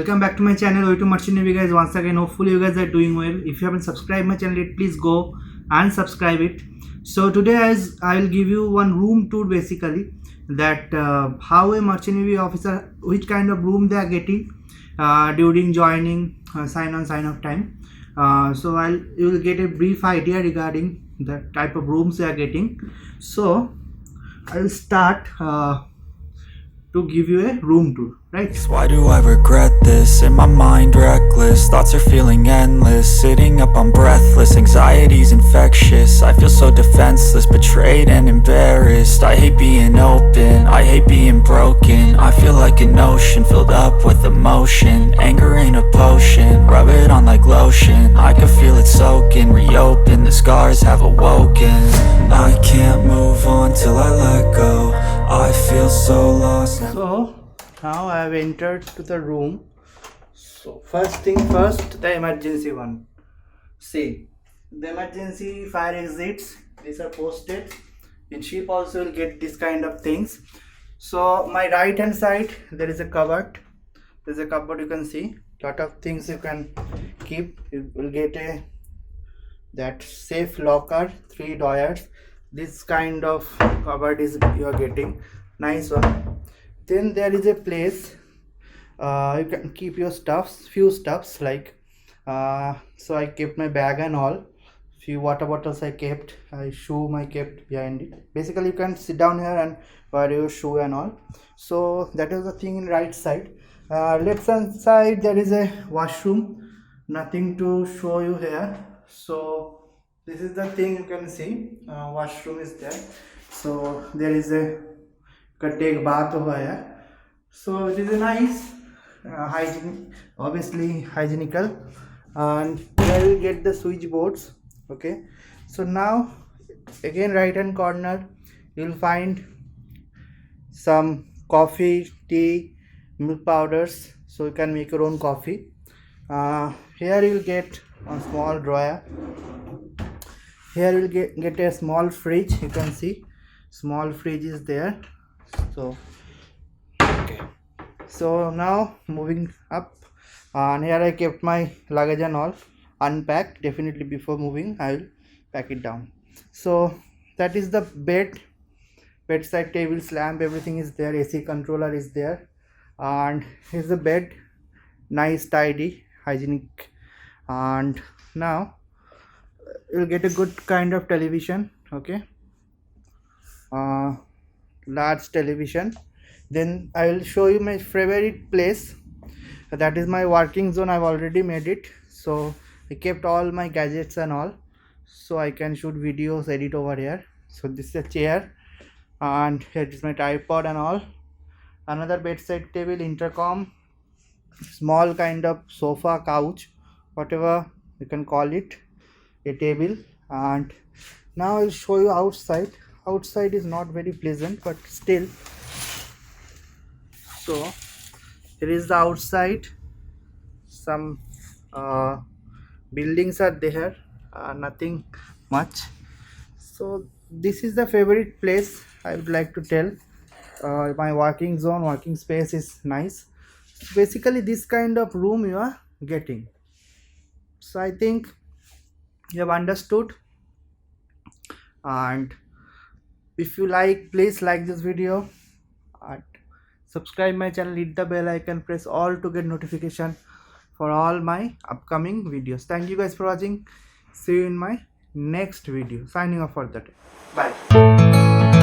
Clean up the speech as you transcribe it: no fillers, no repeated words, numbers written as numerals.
Welcome back to my channel. Way to Merchant Navy, guys. Once again, hopefully you guys are doing well. If you haven't subscribed my channel yet, please go and subscribe it. So today, as I will give you one room tour, basically that how a Merchant Navy officer, which kind of room they are getting during joining sign on sign off time. So you will get a brief idea regarding the type of rooms they are getting. So I will start to give you a room tour, right? Why do I regret this? In my mind reckless, thoughts are feeling endless, sitting up I'm breathless, anxiety's infectious, I feel so defenseless, betrayed and embarrassed. I hate being open, I hate being broken, I feel like an ocean filled up with emotion. Anger ain't a potion, rub it on like lotion, I can feel it soaking, reopen, the scars have awoken. I can't move on till I let go, I feel so lost. So now I have entered to the room. So first thing first, the emergency one. See, the emergency fire exits, these are posted. In ship also you'll get this kind of things. So my right hand side there is a cupboard. There's a cupboard, you can see lot of things you can keep. You will get that safe locker, 3 drawers. This kind of cupboard is you are getting, nice one. Then there is a place you can keep your stuffs, few stuffs like so I kept my bag and all, few water bottles I kept, shoe I kept behind it. Basically you can sit down here and wear your shoe and all. So that is the thing in right side. Left hand side there is a washroom, nothing to show you here. So this is the thing you can see, washroom is there. So there is a, you can take bath over here. So it is a nice hygiene, obviously hygienical, and here you get the switch boards. Okay, so now again right hand corner you will find some coffee, tea, milk powders, so you can make your own coffee. Here you will get a small drawer. Here you will get a small fridge, you can see small fridge is there. So okay, so now moving up, and here I kept my luggage and all unpacked. Definitely before moving I will pack it down. So that is the bedside table, lamp, everything is there, AC controller is there, and here's the bed, nice, tidy, hygienic. And now you'll get a good kind of television. Okay, large television. Then I will show you my favorite place, that is my working zone. I've already made it, so I kept all my gadgets and all, so I can shoot videos, edit over here. So this is a chair, and here is my tripod and all. Another bedside table, intercom, small kind of sofa, couch, whatever you can call it, a table. And now I'll show you outside. Outside is not very pleasant, but still. So here is the outside, some buildings are there, nothing much. So this is the favorite place I would like to tell. My working zone, working space is nice. Basically this kind of room you are getting. So I think you have understood, and if you like, please like this video and subscribe my channel, hit the bell icon, press all to get notification for all my upcoming videos. Thank you guys for watching. See you in my next video. Signing off for the day. Bye.